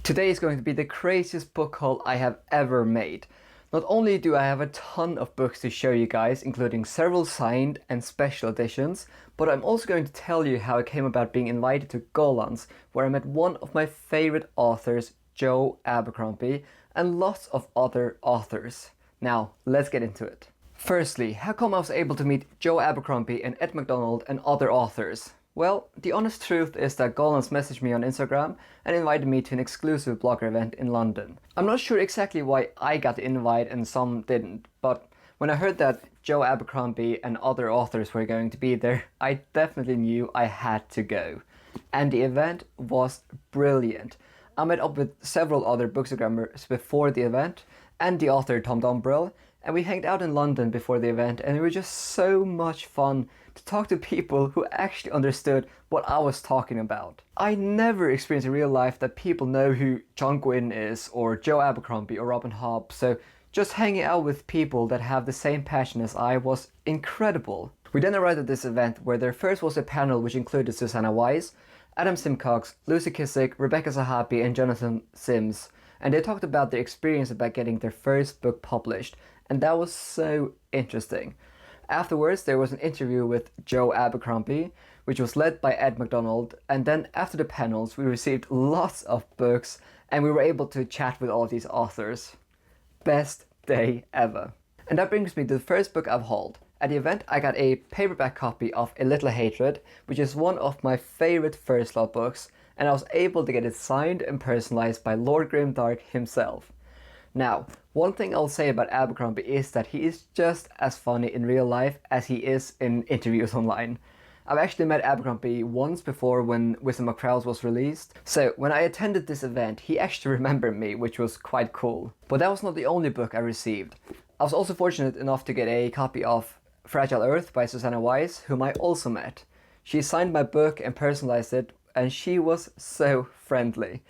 Today is going to be the craziest book haul I have ever made. Not only do I have a ton of books to show you guys, including several signed and special editions, but I'm also going to tell you how I came about being invited to Golan's, where I met one of my favorite authors, Joe Abercrombie, and lots of other authors. Now, let's get into it. Firstly, how come I was able to meet Joe Abercrombie and Ed McDonald and other authors? Well, the honest truth is that Golan's messaged me on Instagram and invited me to an exclusive blogger event in London. I'm not sure exactly why I got the invite and some didn't, but when I heard that Joe Abercrombie and other authors were going to be there, I definitely knew I had to go. And the event was brilliant. I met up with several other bookstagrammers before the event and the author Tom Dumbrell, and we hanged out in London before the event, and it was just so much fun to talk to people who actually understood what I was talking about. I never experienced in real life that people know who John Gwynne is, or Joe Abercrombie, or Robin Hobb, so just hanging out with people that have the same passion as I was incredible. We then arrived at this event where there first was a panel which included Susanna Weiss, Adam Simcox, Lucy Kissick, Rebecca Zahabi, and Jonathan Sims, and they talked about their experience about getting their first book published, and that was so interesting. Afterwards, there was an interview with Joe Abercrombie, which was led by Ed McDonald, and then after the panels, we received lots of books, and we were able to chat with all of these authors. Best day ever. And that brings me to the first book I've hauled. At the event, I got a paperback copy of A Little Hatred, which is one of my favorite First Law books, and I was able to get it signed and personalized by Lord Grimdark himself. Now, one thing I'll say about Abercrombie is that he is just as funny in real life as he is in interviews online. I've actually met Abercrombie once before when Wisdom of Crowds was released, so when I attended this event he actually remembered me, which was quite cool. But that was not the only book I received. I was also fortunate enough to get a copy of Fragile Earth by Susanna Weiss, whom I also met. She signed my book and personalized it, and she was so friendly.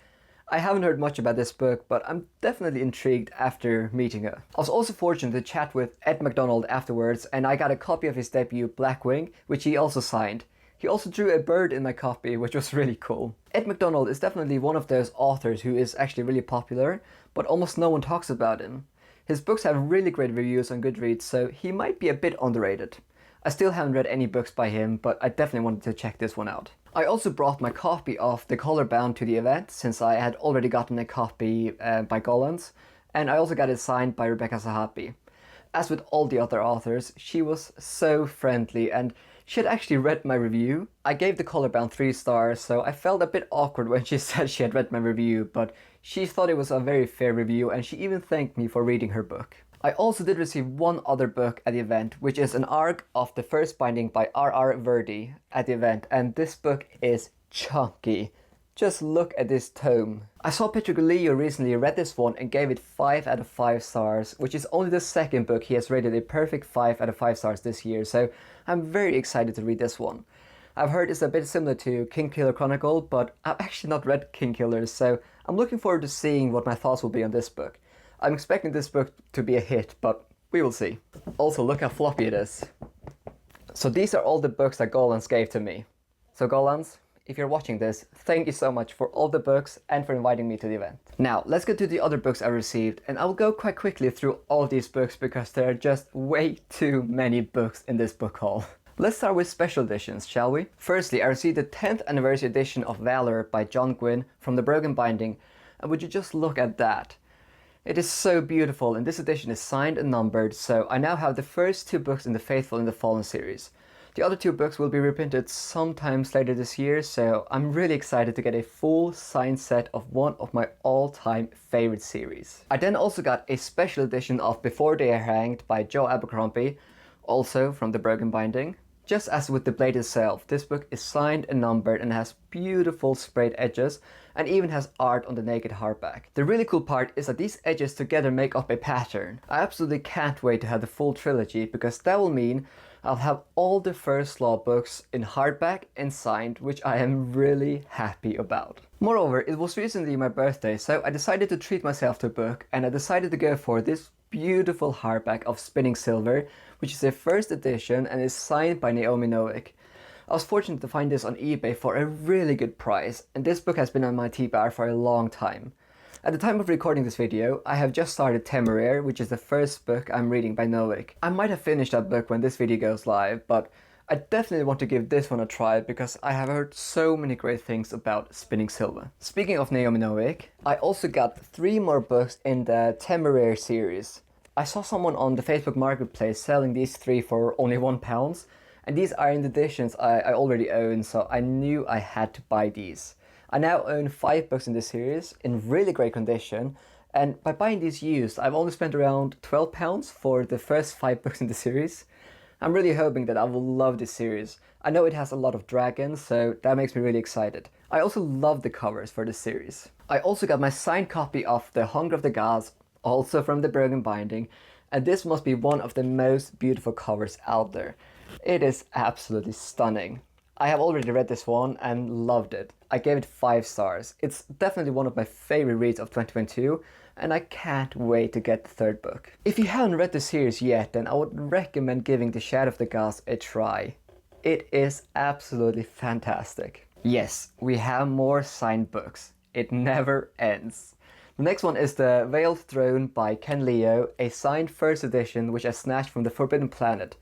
I haven't heard much about this book, but I'm definitely intrigued after meeting her. I was also fortunate to chat with Ed McDonald afterwards, and I got a copy of his debut, Blackwing, which he also signed. He also drew a bird in my copy, which was really cool. Ed McDonald is definitely one of those authors who is actually really popular, but almost no one talks about him. His books have really great reviews on Goodreads, so he might be a bit underrated. I still haven't read any books by him, but I definitely wanted to check this one out. I also brought my copy of The Color Bound to the event, since I had already gotten a copy by Golan's, and I also got it signed by Rebecca Zahabi. As with all the other authors, she was so friendly, and she had actually read my review. I gave The Color Bound 3 stars, so I felt a bit awkward when she said she had read my review, but she thought it was a very fair review, and she even thanked me for reading her book. I also did receive one other book at the event, which is an ARC of the first binding by R.R. Verdi at the event, and this book is chunky. Just look at this tome. I saw Petroglio recently read this one and gave it 5 out of 5 stars, which is only the second book he has rated a perfect 5 out of 5 stars this year, so I'm very excited to read this one. I've heard it's a bit similar to Kingkiller Chronicle, but I've actually not read Kingkillers, so I'm looking forward to seeing what my thoughts will be on this book. I'm expecting this book to be a hit, but we will see. Also, look how floppy it is. So these are all the books that Golan's gave to me. So Golan's, if you're watching this, thank you so much for all the books and for inviting me to the event. Now, let's get to the other books I received, and I'll go quite quickly through all of these books because there are just way too many books in this book haul. Let's start with special editions, shall we? Firstly, I received the 10th anniversary edition of Valor by John Gwynne from the Broken Binding, and would you just look at that? It is so beautiful, and this edition is signed and numbered, so I now have the first 2 books in the Faithful and the Fallen series. The other 2 books will be reprinted sometimes later this year, so I'm really excited to get a full signed set of one of my all-time favorite series. I then also got a special edition of Before They Are Hanged by Joe Abercrombie, also from the Broken Binding. Just as with the blade itself, this book is signed and numbered and has beautiful sprayed edges and even has art on the naked hardback. The really cool part is that these edges together make up a pattern. I absolutely can't wait to have the full trilogy because that will mean I'll have all the First Law books in hardback and signed, which I am really happy about. Moreover, it was recently my birthday, so I decided to treat myself to a book, and I decided to go for this beautiful hardback of Spinning Silver, which is a first edition and is signed by Naomi Novick. I was fortunate to find this on eBay for a really good price, and this book has been on my TBR for a long time. At the time of recording this video, I have just started Temeraire, which is the first book I'm reading by Novik. I might have finished that book when this video goes live, but I definitely want to give this one a try because I have heard so many great things about Spinning Silver. Speaking of Naomi Novik, I also got 3 more books in the Temeraire series. I saw someone on the Facebook Marketplace selling these 3 for only £1, and these are in the editions I already own, so I knew I had to buy these. I now own 5 books in this series in really great condition, and by buying these used, I've only spent around £12 for the first 5 books in the series. I'm really hoping that I will love this series. I know it has a lot of dragons, so that makes me really excited. I also love the covers for this series. I also got my signed copy of The Hunger of the Gods, also from the Broken Binding, and this must be one of the most beautiful covers out there. It is absolutely stunning. I have already read this one and loved it. I gave it 5 stars. It's definitely one of my favorite reads of 2022, and I can't wait to get the 3rd book. If you haven't read the series yet, then I would recommend giving The Shadow of the Gods a try. It is absolutely fantastic. Yes, we have more signed books. It never ends. The next one is The Veiled Throne by Ken Leo, a signed 1st edition which I snatched from the Forbidden Planet.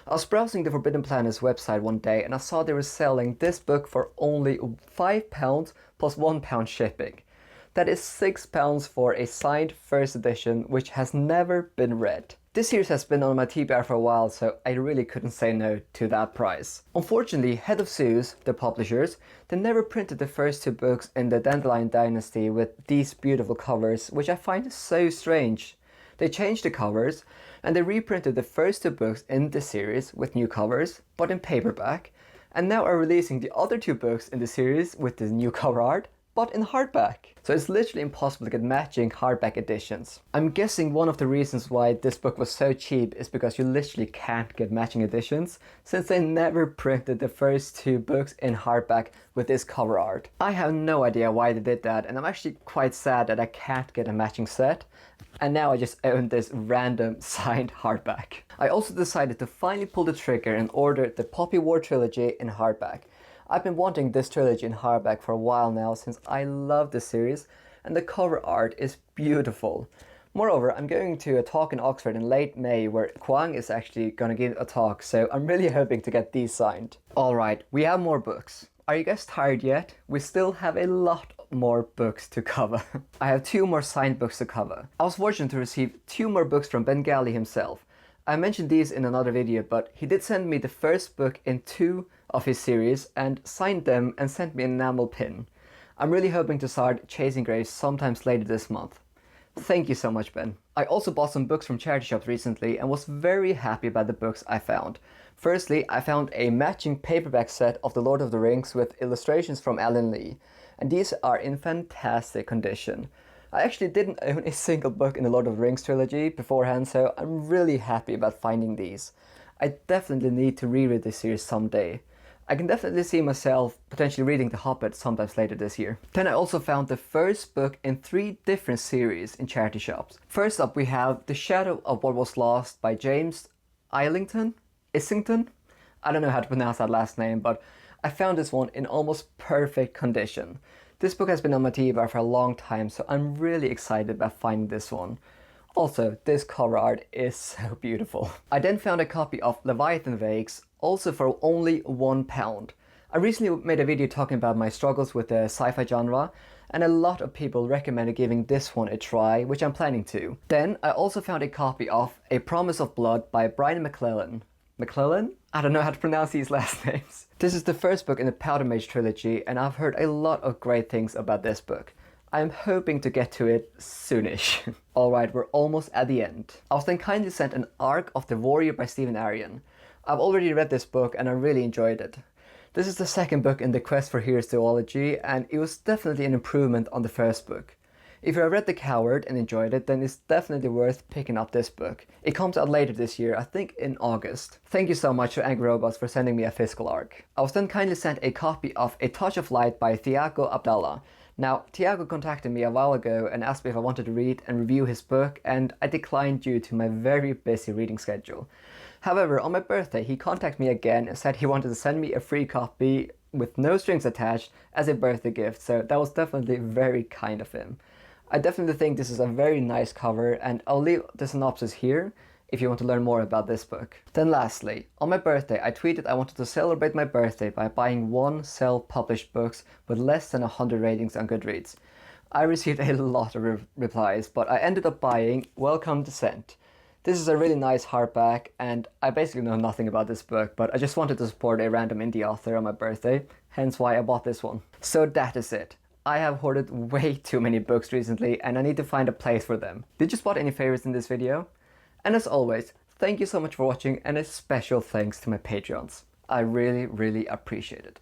I was browsing the Forbidden Planet's website one day and I saw they were selling this book for only £5 plus £1 shipping. That is £6 for a signed 1st edition which has never been read. This series has been on my TBR for a while, so I really couldn't say no to that price. Unfortunately, Head of Zeus, the publishers, they never printed the first 2 books in the Dandelion Dynasty with these beautiful covers, which I find so strange. They changed the covers, and they reprinted the first 2 books in the series with new covers, but in paperback, and now are releasing the other 2 books in the series with the new cover art, but in hardback. So it's literally impossible to get matching hardback editions. I'm guessing one of the reasons why this book was so cheap is because you literally can't get matching editions, since they never printed the first 2 books in hardback with this cover art. I have no idea why they did that, and I'm actually quite sad that I can't get a matching set. And now I just own this random signed hardback. I also decided to finally pull the trigger and order the Poppy War trilogy in hardback. I've been wanting this trilogy in hardback for a while now since I love the series and the cover art is beautiful. Moreover, I'm going to a talk in Oxford in late May where Kwang is actually gonna give a talk, so I'm really hoping to get these signed. Alright, we have more books. Are you guys tired yet? We still have a lot more books to cover. I have 2 more signed books to cover. I was fortunate to receive 2 more books from Bengali himself. I mentioned these in another video, but he did send me the first book in 2 of his series and signed them and sent me an enamel pin. I'm really hoping to start Chasing Graves sometimes later this month. Thank you so much, Ben. I also bought some books from charity shops recently and was very happy about the books I found. Firstly, I found a matching paperback set of The Lord of the Rings with illustrations from Alan Lee, and these are in fantastic condition. I actually didn't own a single book in the Lord of the Rings trilogy beforehand, so I'm really happy about finding these. I definitely need to reread this series someday. I can definitely see myself potentially reading The Hobbit sometimes later this year. Then I also found the first book in 3 different series in charity shops. First up we have The Shadow of What Was Lost by James Islington? I don't know how to pronounce that last name, but I found this one in almost perfect condition. This book has been on my TBR for a long time, so I'm really excited about finding this one. Also, this cover art is so beautiful. I then found a copy of Leviathan Wakes, also for only £1. I recently made a video talking about my struggles with the sci-fi genre, and a lot of people recommended giving this one a try, which I'm planning to. Then I also found a copy of A Promise of Blood by Brian McClellan. McClellan? I don't know how to pronounce these last names. This is the first book in the Powder Mage trilogy, and I've heard a lot of great things about this book. I'm hoping to get to it soonish. Alright, we're almost at the end. I was then kindly sent an Arc of the Warrior by Stephen Arion. I've already read this book and I really enjoyed it. This is the 2nd book in the Quest for Heroes duology, and it was definitely an improvement on the first book. If you have read The Coward and enjoyed it, then it's definitely worth picking up this book. It comes out later this year, I think in August. Thank you so much to Angry Robots for sending me a physical arc. I was then kindly sent a copy of A Touch of Light by Thiago Abdallah. Now, Thiago contacted me a while ago and asked me if I wanted to read and review his book, and I declined due to my very busy reading schedule. However, on my birthday, he contacted me again and said he wanted to send me a free copy with no strings attached as a birthday gift, so that was definitely very kind of him. I definitely think this is a very nice cover, and I'll leave the synopsis here if you want to learn more about this book. Then lastly, on my birthday, I tweeted I wanted to celebrate my birthday by buying one self-published books with less than 100 ratings on Goodreads. I received a lot of replies, but I ended up buying Welcome Descent. This is a really nice hardback, and I basically know nothing about this book, but I just wanted to support a random indie author on my birthday, hence why I bought this one. So that is it. I have hoarded way too many books recently, and I need to find a place for them. Did you spot any favorites in this video? And as always, thank you so much for watching, and a special thanks to my Patreons. I really, really appreciate it.